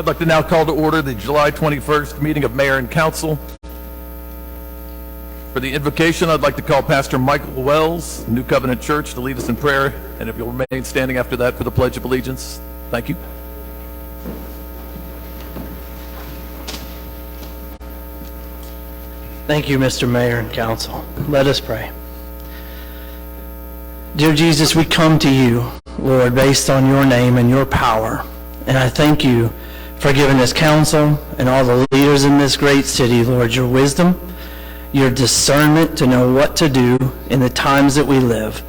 I'd like to now call to order the July 21st meeting of Mayor and Council. For the invocation, I'd like to call Pastor Michael Wells, New Covenant Church, to lead us in prayer, and if you'll remain standing after that for the Pledge of Allegiance. Thank you. Thank you, Mr. Mayor and Council. Let us pray. Dear Jesus, we come to you, Lord, based on your name and your power. And I thank you for giving this council and all the leaders in this great city, Lord, your wisdom, your discernment to know what to do in the times that we live,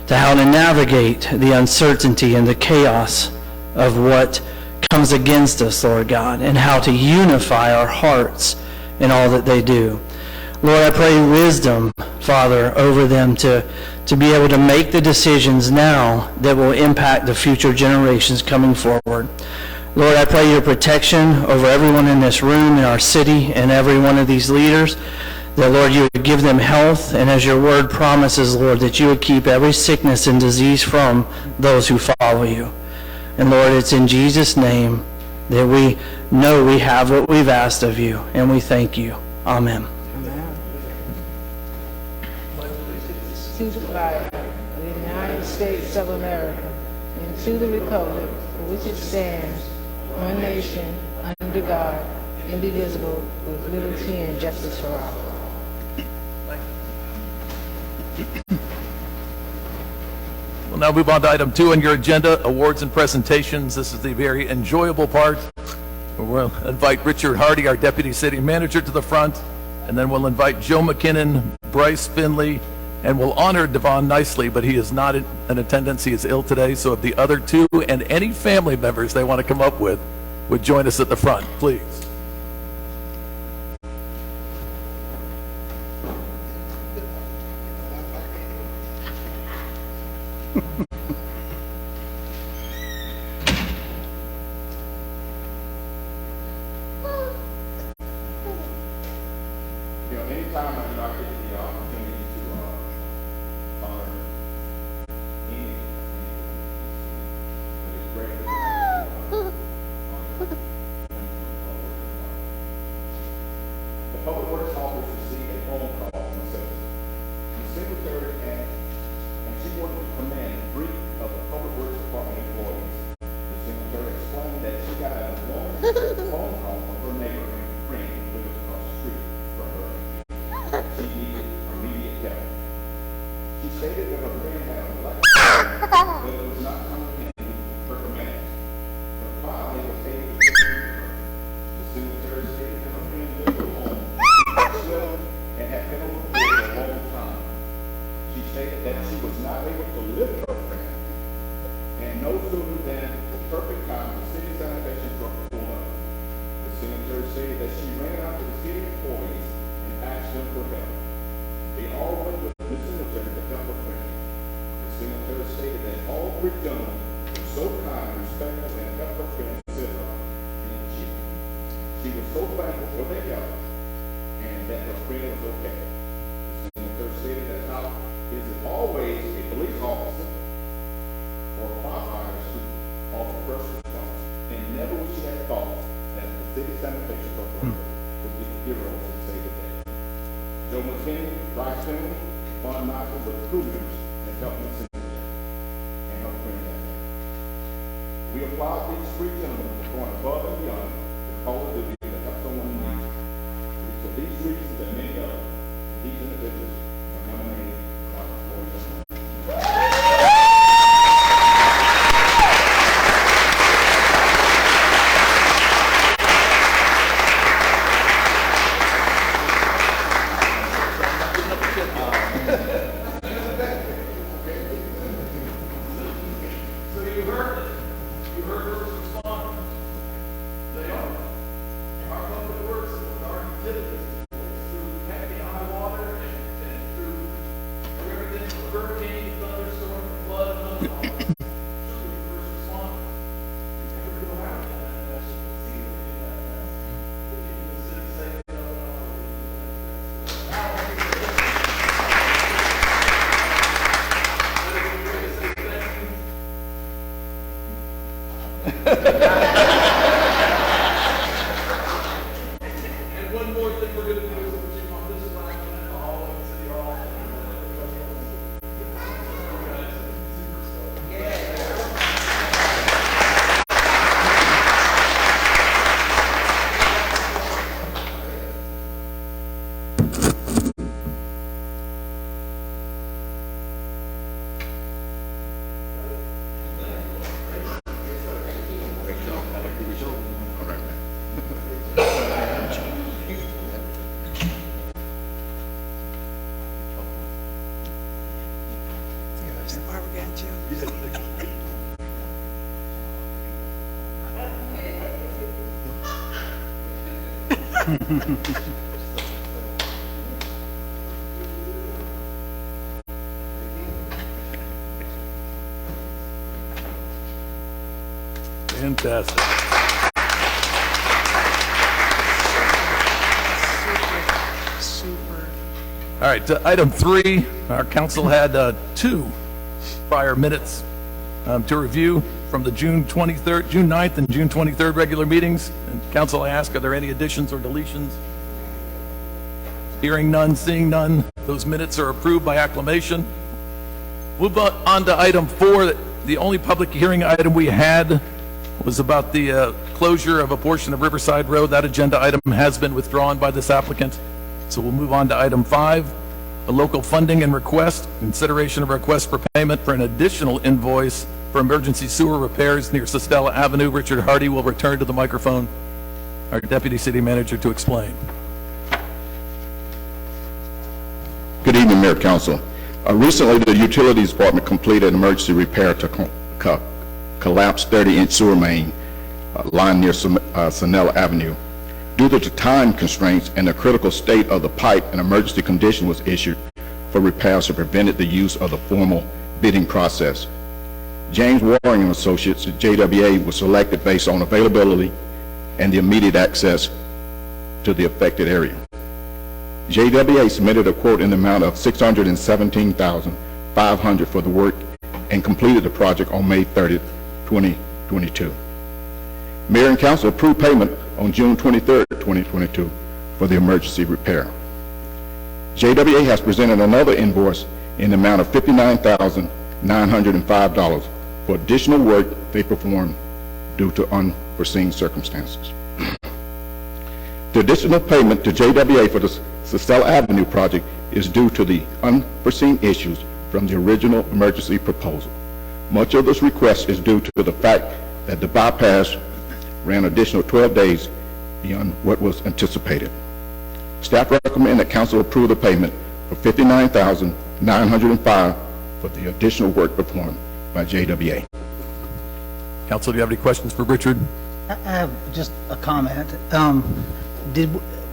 to how to navigate the uncertainty and the chaos of what comes against us, Lord God, and how to unify our hearts in all that they do. Lord, I pray wisdom, Father, over them to be able to make the decisions now that will impact the future generations coming forward. Lord, I pray your protection over everyone in this room, in our city, and every one of these leaders, that, Lord, you would give them health, and as your word promises, Lord, that you would keep every sickness and disease from those who follow you. And, Lord, it's in Jesus' name that we know we have what we've asked of you, and we thank you. Amen. To the flag of the United States of America and to the republic for which it stands, one nation, under God, indivisible, with liberty and justice for all. We'll now move on to item 2 on your agenda, awards and presentations. This is the very enjoyable part. We'll invite Richard Hardy, our Deputy City Manager, to the front, and then we'll invite Joe McKinnon, Bryce Finley, and we'll honor Devon Nicely, but he is not in attendance. He is ill today. So if the other two and any family members they want to come up with would join us at the front, please. Anytime I get the opportunity to honor any, but it's great to honor the Public Works office received a phone call from the citizen. The secretary asked, and she wanted to command 3 of the Public Works Department employees. The secretary explained that she got a long phone call from her neighbor and friend who lives across the street from her. She needed immediate help. She stated that her friend had an electric but it was not coming in her command. But finally was able to get through to her. The secretary stated that her friend lived at home, swelled, and had been on the floor for a long time. She stated that she was not able to lift her friend, and no sooner than the perfect time the city sanitation truck pulled up. The secretary stated that she ran out to the city employees and asked them for help. They all went with the cemetery to help her friend. The cemetery stated that all 3 gentlemen were so kind, respectful, and helped her friend sit up. And she was so thankful for their help and that her friend was okay. The cemetery stated that now is it always a police officer or firefighters who offer first response, and never would she have thought that the city sanitation department would be the heroes and save the day. Joe McKinney, Bryce Finley, Von Michael with crew members that helped me sing and help friend that day. We applaud these 3 gentlemen for going above and beyond the call of duty to help someone in need. It's for these reasons and many others, these individuals are nominated by the board of Trustees. You heard first responders. They are. Our public works and our utilities through heavy high water and through everything from hurricane, thunderstorm, flood, and other all. Truly, first responders. You never go out in that mess. You see it in that mess. Keeping the city safe and other Barbara got you. Fantastic. Super. All right, item 3, our council had 2 prior minutes to review from the June 9th and June 23rd regular meetings. And council, I ask, are there any additions or deletions? Hearing none, seeing none, those minutes are approved by acclamation. Move on to item 4. The only public hearing item we had was about the closure of a portion of Riverside Road. That agenda item has been withdrawn by this applicant. So we'll move on to item 5, a local funding and request, consideration of a request for payment for an additional invoice for emergency sewer repairs near Sestella Avenue. Richard Hardy will return to the microphone, our deputy city manager, to explain. Good evening, Mayor Council. Recently, the Utilities Department completed an emergency repair to collapsed 30-inch sewer main line near Sestella Avenue. Due to the time constraints and the critical state of the pipe, an emergency condition was issued for repairs to prevent the use of the formal bidding process. James Waring and Associates, JWA, was selected based on availability and the immediate access to the affected area. JWA submitted a quote in the amount of $617,500 for the work and completed the project on May 30th, 2022. Mayor and Council approved payment on June 23rd, 2022 for the emergency repair. JWA has presented another invoice in the amount of $59,905 for additional work they performed due to unforeseen circumstances. The additional payment to JWA for the Sestella Avenue project is due to the unforeseen issues from the original emergency proposal. Much of this request is due to the fact that the bypass ran additional 12 days beyond what was anticipated. Staff recommend that council approve the payment for $59,905 for the additional work performed by JWA. Council, do you have any questions for Richard? I have just a comment. Did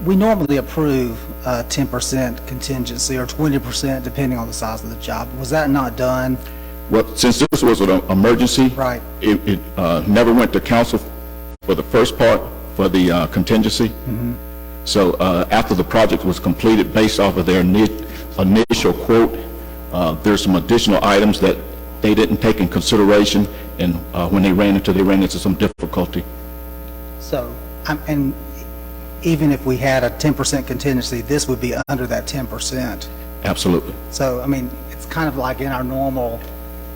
we normally approve 10% contingency or 20% depending on the size of the job? Was that not done? Well, since this was an emergency, Right. it never went to council for the first part for the contingency. So after the project was completed, based off of their initial quote, there's some additional items that they didn't take in consideration, and when they ran into some difficulty. So, and even if we had a 10% contingency, this would be under that 10%. Absolutely. So, I mean, it's kind of like in our normal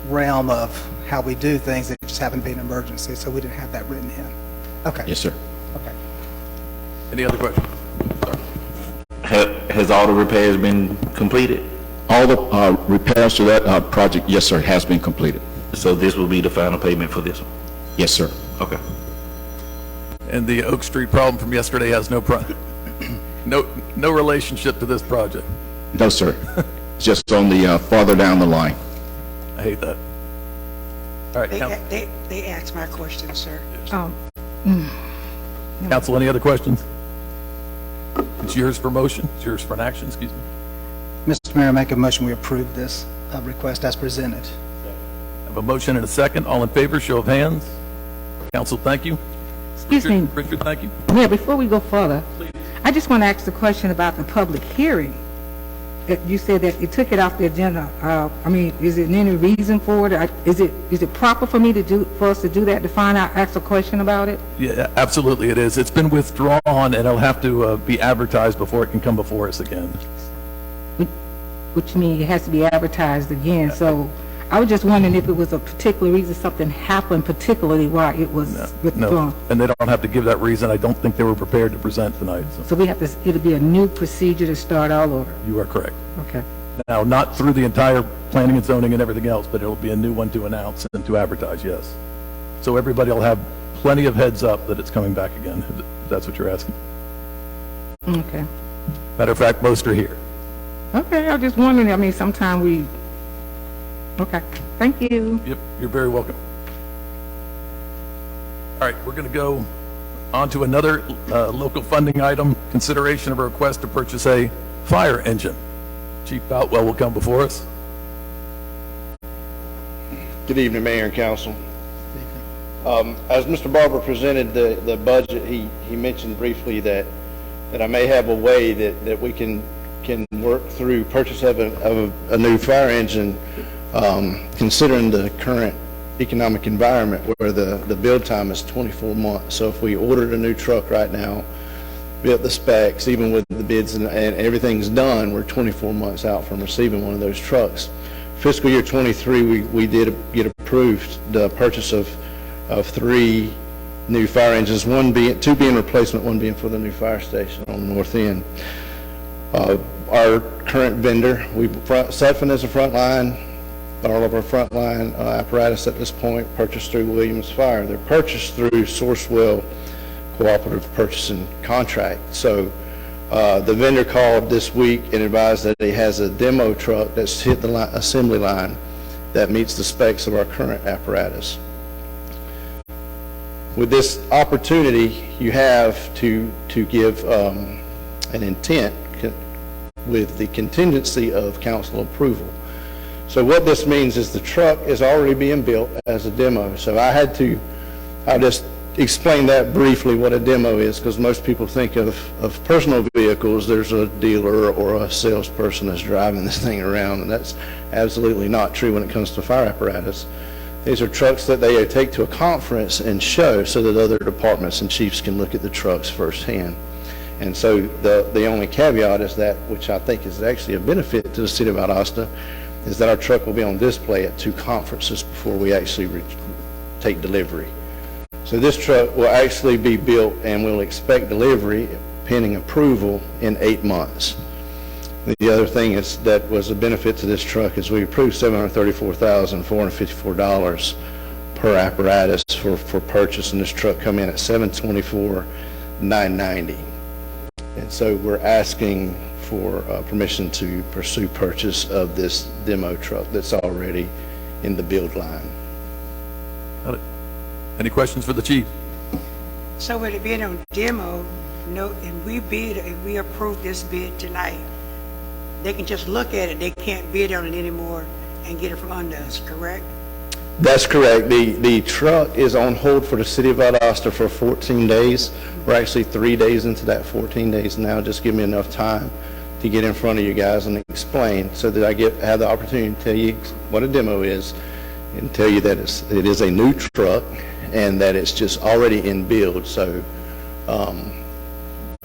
realm of how we do things. It just happened to be an emergency, so we didn't have that written in. Okay. Yes, sir. Okay. Any other questions? Has all the repairs been completed? All the repairs to that project, yes, sir, has been completed. So this will be the final payment for this one? Yes, sir. Okay. And the Oak Street problem from yesterday has no relationship to this project. No, sir. Just on the farther down the line. I hate that. All right, They asked my question, sir. Council, any other questions? It's yours for motion. It's yours for an action, excuse me. Mr. Mayor, I make a motion we approve this request as presented. I have a motion and a second. All in favor, show of hands. Council, thank you. Excuse me, Richard, thank you. Mayor, before we go further, I just want to ask the question about the public hearing. You said that you took it off the agenda. I mean, is there any reason for it? Is it proper for us to do that, to find out, ask a question about it? Yeah, absolutely it is. It's been withdrawn, and it'll have to be advertised before it can come before us again. Which means it has to be advertised again. So I was just wondering if it was a particular reason something happened, particularly why it was withdrawn. No, and they don't have to give that reason. I don't think they were prepared to present tonight. So we have to, it'll be a new procedure to start all over. You are correct. Okay. Now, not through the entire planning and zoning and everything else, but it'll be a new one to announce and to advertise, yes. So everybody will have plenty of heads up that it's coming back again, if that's what you're asking. Okay. Matter of fact, most are here. Okay, I was just wondering, I mean, sometimes we Okay, thank you. Yep, you're very welcome. All right, we're going to go on to another local funding item, consideration of a request to purchase a fire engine. Chief Boutwell will come before us. Good evening, Mayor and Council. As Mr. Barber presented the budget, he mentioned briefly that I may have a way that we can work through purchase of a new fire engine, considering the current economic environment where the build time is 24 months. So if we ordered a new truck right now, built the specs, even with the bids and everything's done, we're 24 months out from receiving one of those trucks. Fiscal year 23, we did get approved the purchase of 3 new fire engines, 2 being replacement, 1 being for the new fire station on the north end. Our current vendor, Sutphen is a frontline. All of our frontline apparatus at this point purchased through Williams Fire. They're purchased through Sourcewell Cooperative Purchasing Contract. So the vendor called this week and advised that he has a demo truck that's hit the assembly line that meets the specs of our current apparatus. With this opportunity, you have to give an intent with the contingency of council approval. So what this means is the truck is already being built as a demo. So I'll just explain that briefly what a demo is, because most people think of personal vehicles, there's a dealer or a salesperson that's driving this thing around, and that's absolutely not true when it comes to fire apparatus. These are trucks that they take to a conference and show so that other departments and chiefs can look at the trucks firsthand. And so the only caveat is that, which I think is actually a benefit to the city of Valdosta, is that our truck will be on display at 2 conferences before we actually take delivery. So this truck will actually be built and we'll expect delivery pending approval in 8 months. The other thing is that was a benefit to this truck is we approved $734,454 per apparatus for purchase, and this truck come in at $724,990. And so we're asking for permission to pursue purchase of this demo truck that's already in the build line. Got it. Any questions for the chief? So with it being on demo, and if we approve this bid tonight, they can just look at it, they can't bid on it anymore and get it from under us, correct? That's correct. The truck is on hold for the city of Valdosta for 14 days. We're actually 3 days into that 14 days now. Just give me enough time to get in front of you guys and explain so that I have the opportunity to tell you what a demo is and tell you that it is a new truck and that it's just already in build. So,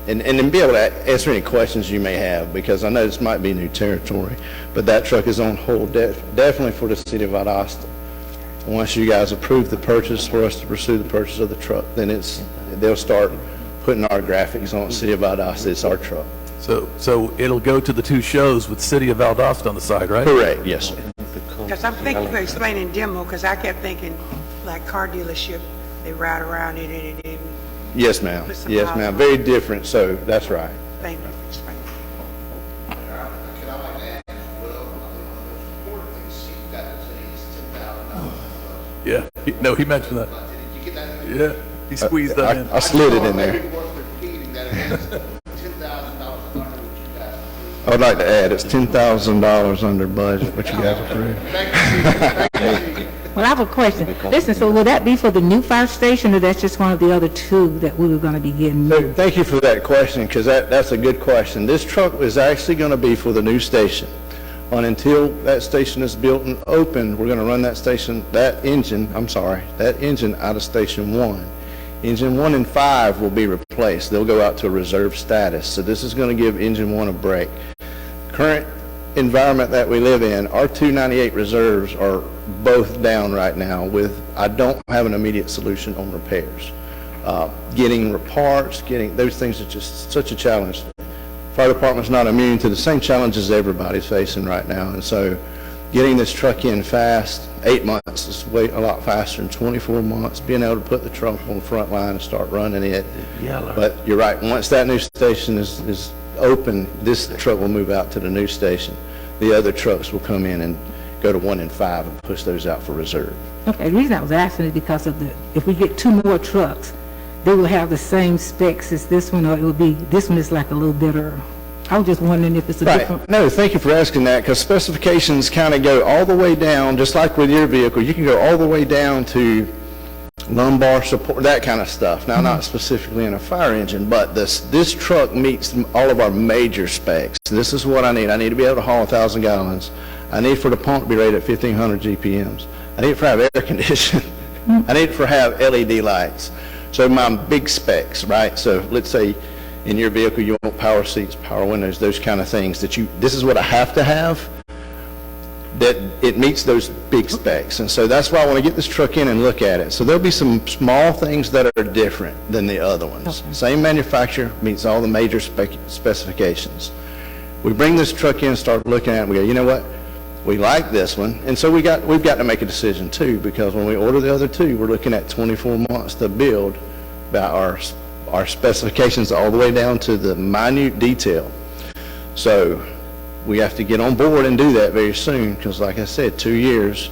and then be able to answer any questions you may have, because I know this might be new territory, but that truck is on hold definitely for the city of Valdosta. Once you guys approve the purchase for us to pursue the purchase of the truck, then they'll start putting our graphics on City of Valdosta. It's our truck. So it'll go to the 2 shows with City of Valdosta on the side, right? Correct, yes, sir. Because I'm thinking for explaining demo, because I kept thinking like car dealership, they ride around in it and then. Yes, ma'am. Yes, ma'am. Very different, so that's right. Thank you for explaining. Yeah. He mentioned that. Yeah. He squeezed that in. I slid it in there. I would like to add, it's $10,000 under budget, what you guys approved. Well, I have a question. Listen, so will that be for the new fire station, or that's just one of the other 2 that we were going to be getting? So, thank you for that question, because that's a good question. This truck is actually going to be for the new station. Until that station is built and open, we're going to run that engine out of Station 1. Engine 1 and 5 will be replaced. They'll go out to a reserve status. So this is going to give engine 1 a break. Current environment that we live in, our 298 reserves are both down right now I don't have an immediate solution on repairs. Getting parts, those things are just such a challenge. Fire department's not immune to the same challenges everybody's facing right now. And so getting this truck in fast, 8 months is a lot faster than 24 months, being able to put the truck on the front line and start running it. But you're right, once that new station is open, this truck will move out to the new station. The other trucks will come in go to 1 and 5 and push those out for reserve. Okay, the reason I was asking is because of if we get 2 more trucks, they will have the same specs as this one, or it will be, this one is like a little better. I was just wondering if it's a different. Right. No, thank you for asking that, because specifications kind of go all the way down, just like with your vehicle. You can go all the way down to lumbar support, that kind of stuff. Now, not specifically in a fire engine, but this truck meets all of our major specs. This is what I need. I need to be able to haul 1,000 gallons. I need for the pump to be rated at 1,500 GPMs. I need it for have air conditioning. I need it for have LED lights. So my big specs, right? So let's say in your vehicle you want power seats, power windows, those kind of things that this is what I have to have, that it meets those big specs. And so that's why I want to get this truck in and look at it. So there'll be some small things that are different than the other ones. Okay. Same manufacturer, meets all the major specifications. We bring this truck in and start looking at it, and we go, you know what? We like this one. And so we've got to make a decision too, because when we order the other 2, we're looking at 24 months to build about our specifications all the way down to the minute detail. So we have to get on board and do that very soon, because like I said, 2 years.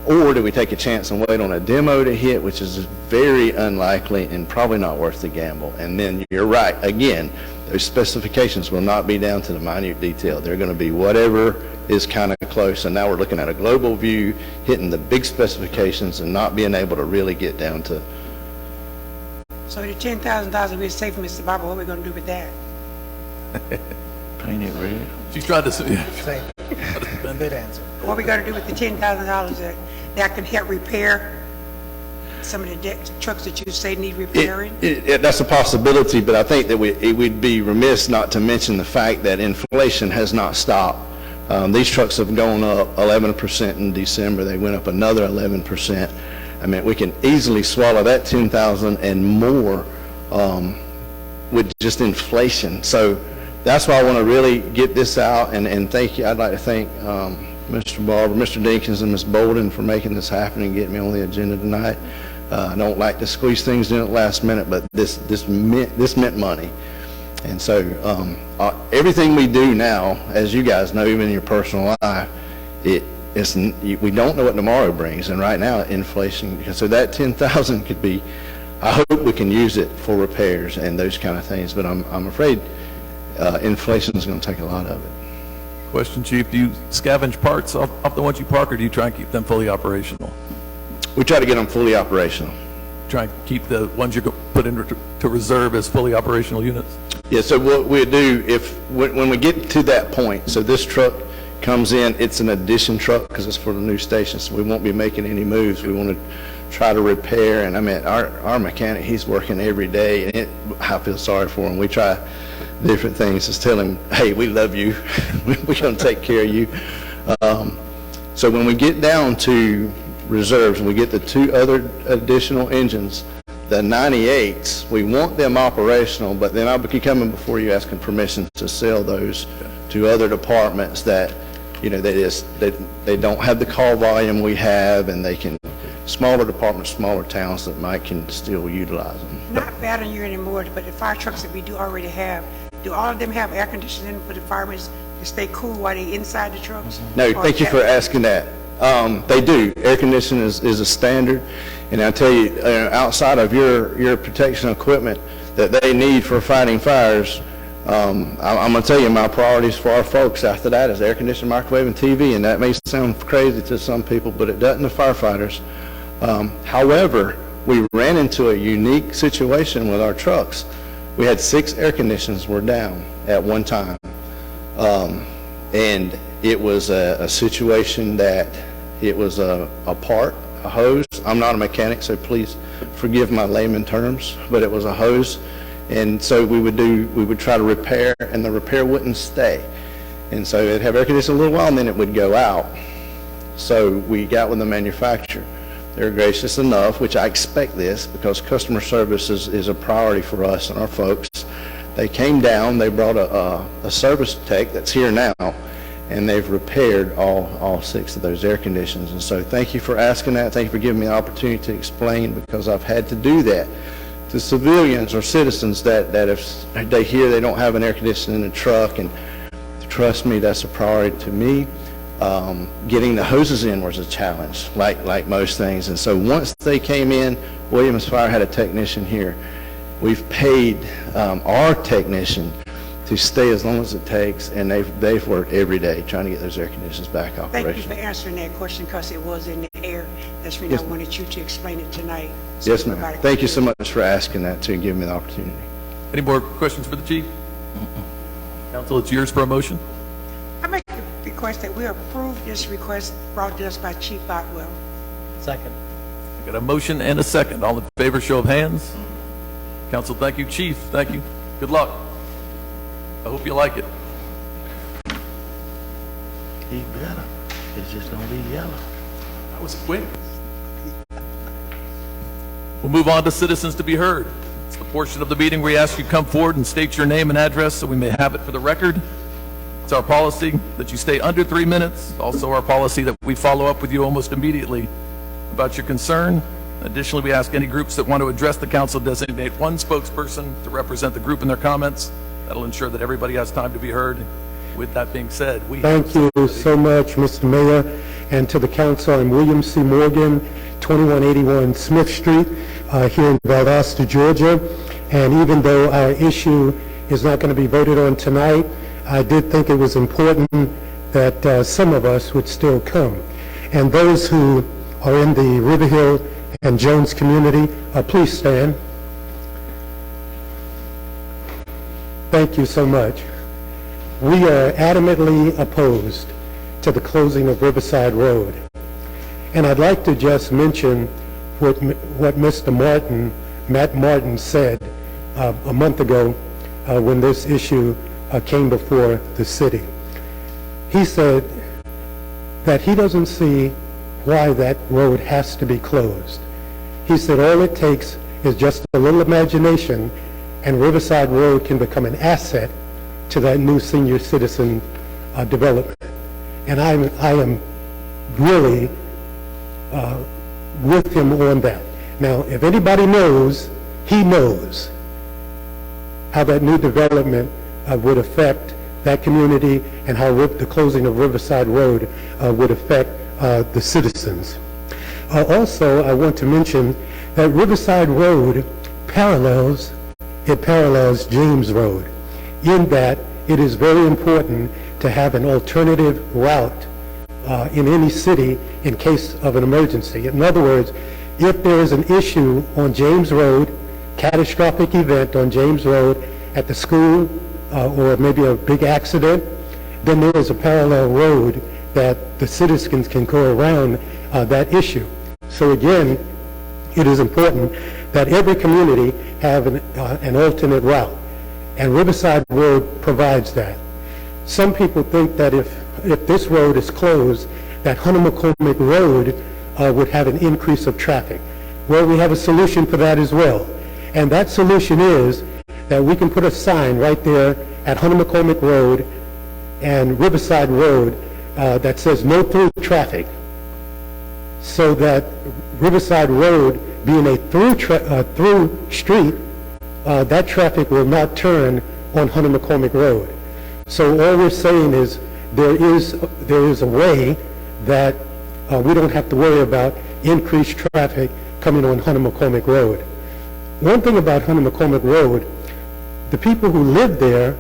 Or do we take a chance and wait on a demo to hit, which is very unlikely and probably not worth the gamble. And then you're right, again, those specifications will not be down to the minute detail. They're going to be whatever is kind of close. And now we're looking at a global view, hitting the big specifications and not being able to really get down to. So the $10,000 we're saving, Mr. Barber, what are we going to do with that? Paint it red. She's trying to, Good answer. What are we going to do with the $10,000 that can help repair some of the trucks that you say need repairing? That's a possibility, but I think that we'd be remiss not to mention the fact that inflation has not stopped. These trucks have gone up 11% in December. They went up another 11%. I mean, we can easily swallow that $10,000 and more with just inflation. So that's why I want to really get this out, and thank you. I'd like to thank Mr. Barber, Mr. Dinkins, and Ms. Bolden for making this happen and getting me on the agenda tonight. I don't like to squeeze things in at the last minute, but this meant money. And so everything we do now, as you guys know, even in your personal life, we don't know what tomorrow brings. And right now, inflation, so that $10,000 could be, I hope we can use it for repairs and those kind of things, but I'm afraid inflation is going to take a lot of it. question, Chief, do you scavenge parts off the ones you park, or do you try and keep them fully operational? We try to get them fully operational. Try and keep the ones you put into reserve as fully operational units? Yeah, so what we do, when we get to that point, so this truck comes in, it's an addition truck because it's for the new station, so we won't be making any moves. We want to try to repair, and I mean, our mechanic, he's working every day, and I feel sorry for him. We try different things, just tell him, hey, we love you, we're going to take care of you. So when we get down to reserves and we get the two other additional engines, the 98s, we want them operational, but then I'll be coming before you asking permission to sell those to other departments that, you know, they don't have the call volume we have, and they can, smaller departments, smaller towns that might can still utilize them. Not bad on you anymore, but the fire trucks that we do already have, do all of them have air conditioning for the firemen to stay cool while they're inside the trucks? No, thank you for asking that. They do. Air conditioning is a standard, and I tell you, outside of your protection equipment that they need for fighting fires, I'm going to tell you my priorities for our folks after that is air conditioning, microwave, and TV, and that may sound crazy to some people, but it doesn't to firefighters. However, we ran into a unique situation with our trucks. We had 6 air conditioners were down at one time, and it was a situation that it was a part, a hose. I'm not a mechanic, so please forgive my layman terms, but it was a hose. And so we would try to repair, and the repair wouldn't stay. And so it'd have air conditioning a little while, and then it would go out. So we got with the manufacturer. They're gracious enough, which I expect this, because customer service is a priority for us and our folks. They came down, they brought a service tech that's here now, and they've repaired all 6 of those air conditioners. And so thank you for asking that. Thank you for giving me the opportunity to explain, because I've had to do that to civilians or citizens that if they hear they don't have an air conditioner in the truck, and trust me, that's a priority to me. Getting the hoses in was a challenge, like most things. And so once they came in, Williams Fire had a technician here. We've paid our technician to stay as long as it takes, and they've worked every day trying to get those air conditioners back operational. Thank you for answering that question, because it was in the air. That's when I wanted you to explain it tonight. So Yes, ma'am. everybody Thank can you so hear. much for asking that, too, and giving me the opportunity. Any more questions for the chief? Council, it's yours for a motion. I make a request that we approve this request brought to us by Chief Botwell. Second. I got a motion and a second. All in favor, show of hands. Council, thank you. Chief, thank you. Good luck. I hope you like it. He better. It's just gonna be yellow. That was quick. We'll move on to citizens to be heard. It's the portion of the meeting where we ask you to come forward and state your name and address so we may have it for the record. It's our policy that you stay under 3 minutes. Also our policy that we follow up with you almost immediately about your concern. Additionally, we ask any groups that want to address the council designate one spokesperson to represent the group in their comments. That'll ensure that everybody has time to be heard. With that being said, Thank you so much, Mr. Mayor, and to the council. I'm William C. Morgan, 2181 Smith Street, here in Valdosta, Georgia. And even though our issue is not going to be voted on tonight, I did think it was important that some of us would still come. And those who are in the River Hill and Jones community, please stand. Thank you so much. We are adamantly opposed to the closing of Riverside Road. And I'd like to just mention what Mr. Matt Martin said a month ago when this issue came before the city. He said that he doesn't see why that road has to be closed. He said all it takes is just a little imagination and Riverside Road can become an asset to that new senior citizen development. And I am really with him on that. Now, if anybody knows, he knows how that new development would affect that community and how the closing of Riverside Road would affect the citizens. Also, I want to mention that Riverside Road parallels James Road, in that it is very important to have an alternative route in any city in case of an emergency. In other words, if there is an issue on James Road, catastrophic event on James Road at the school, or maybe a big accident, then there is a parallel road that the citizens can go around that issue. So again, it is important that every community have an alternate route, and Riverside Road provides that. Some people think that if this road is closed, that Hunter McCormick Road would have an increase of traffic. Well, we have a solution for that as well, and that solution is that we can put a sign right there at Hunter McCormick Road and Riverside Road that says no through traffic, so that Riverside Road being a through street, that traffic will not turn on Hunter McCormick Road. So all we're saying is there is a way that we don't have to worry about increased traffic coming on Hunter McCormick Road. One thing about Hunter McCormick Road, the people who live there,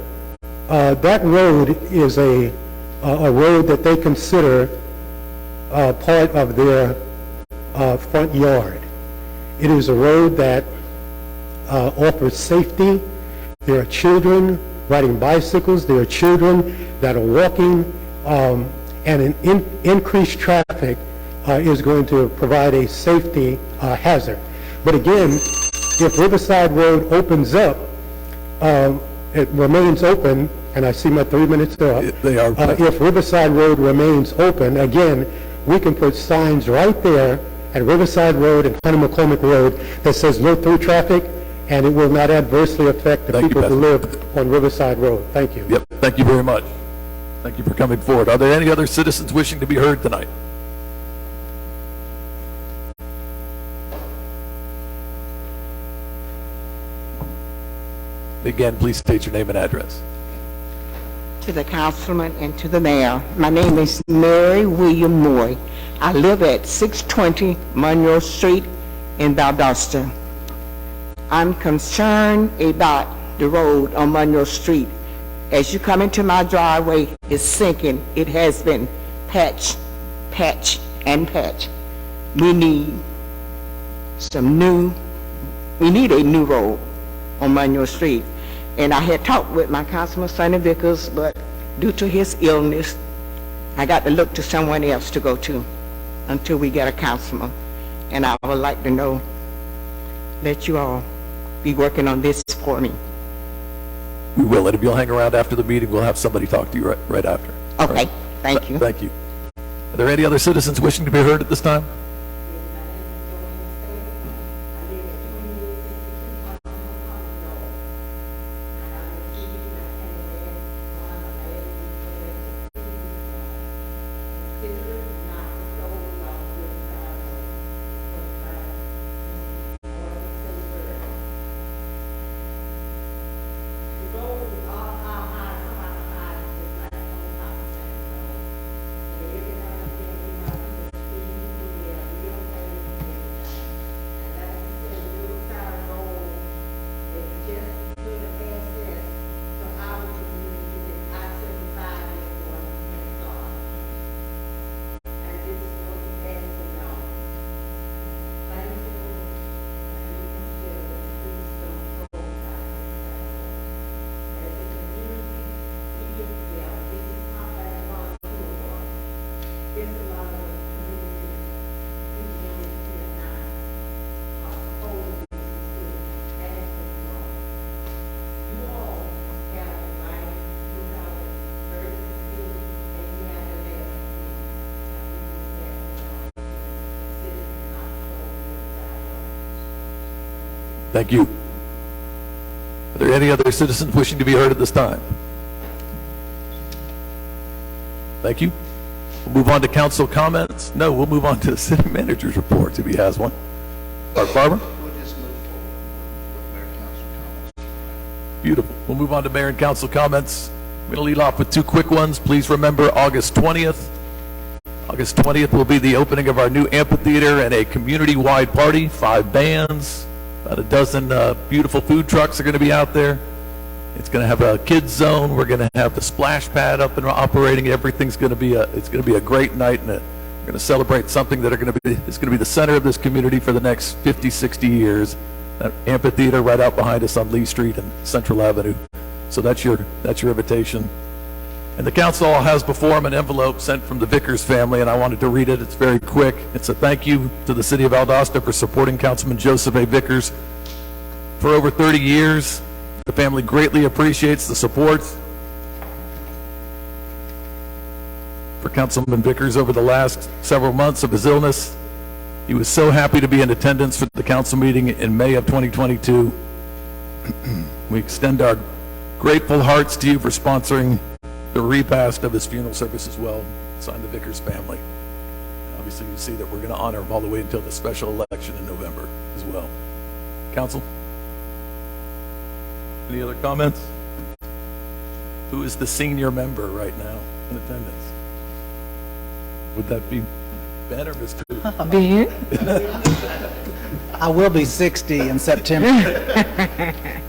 that road is a road that they consider part of their front yard. It is a road that offers safety. There are children riding bicycles. There are children that are walking, and an increased traffic is going to provide a safety hazard. But again, if Riverside Road opens up, it remains open, and I see my 3 minutes are up. They are. If Riverside Road remains open, again, we can put signs right there at Riverside Road and Hunter McCormick Road that says no through traffic, and it will not adversely affect the people who live on Riverside Road. Thank you. Yep, thank you very much. Thank you for coming forward. Are there any other citizens wishing to be heard tonight? Again, please state your name and address. to the councilman and to the mayor. My name is Mary William Moy. I live at 620 Monroe Street in Valdosta. I'm concerned about the road on Monroe Street. As you come into my driveway, it's sinking. It has been patch, and patch. We need a new road on Monroe Street. And I had talked with my councilman, Sonny Vickers, but due to his illness, I got to look to someone else to go to until we get a councilman. And I would like to know, let you all be working on this for me. We will, and if you'll hang around after the meeting, we'll have somebody talk to you right after. Okay, right. thank you. Thank you. Are there any other citizens wishing to be heard at this time? Thank you. Are there any other citizens wishing to be heard at this time? Thank you. We'll move on to council comments. No, we'll move on to the city manager's report if he has one. Art Barber? We'll just move forward with mayor and council comments. Beautiful. We'll move on to mayor and council comments. I'm going to lead off with two quick ones. Please remember August 20th. August 20th will be the opening of our new amphitheater and a community-wide party. 5 bands, about a dozen beautiful food trucks are going to be out there. It's going to have a kids zone. We're going to have the splash pad up and operating. Everything's going to be it's going to be a great night, and we're going to celebrate something that is going to be the center of this community for the next 50, 60 years. That amphitheater right out behind us on Lee Street and Central Avenue. So that's your invitation. And the council has before them an envelope sent from the Vickers family, and I wanted to read it. It's very quick. It's a thank you to the city of Valdosta for supporting Councilman Joseph A. Vickers for over 30 years. The family greatly appreciates the support for Councilman Vickers over the last several months of his illness. He was so happy to be in attendance for the council meeting in May of 2022. We extend our grateful hearts to you for sponsoring the repast of his funeral service as well. Signed the Vickers family. Obviously, you see that we're going to honor him all the way until the special election in November as well. Council? Any other comments? Who is the senior member right now in attendance? Would that be Ben or Mr. Ben? I will be 60 in September.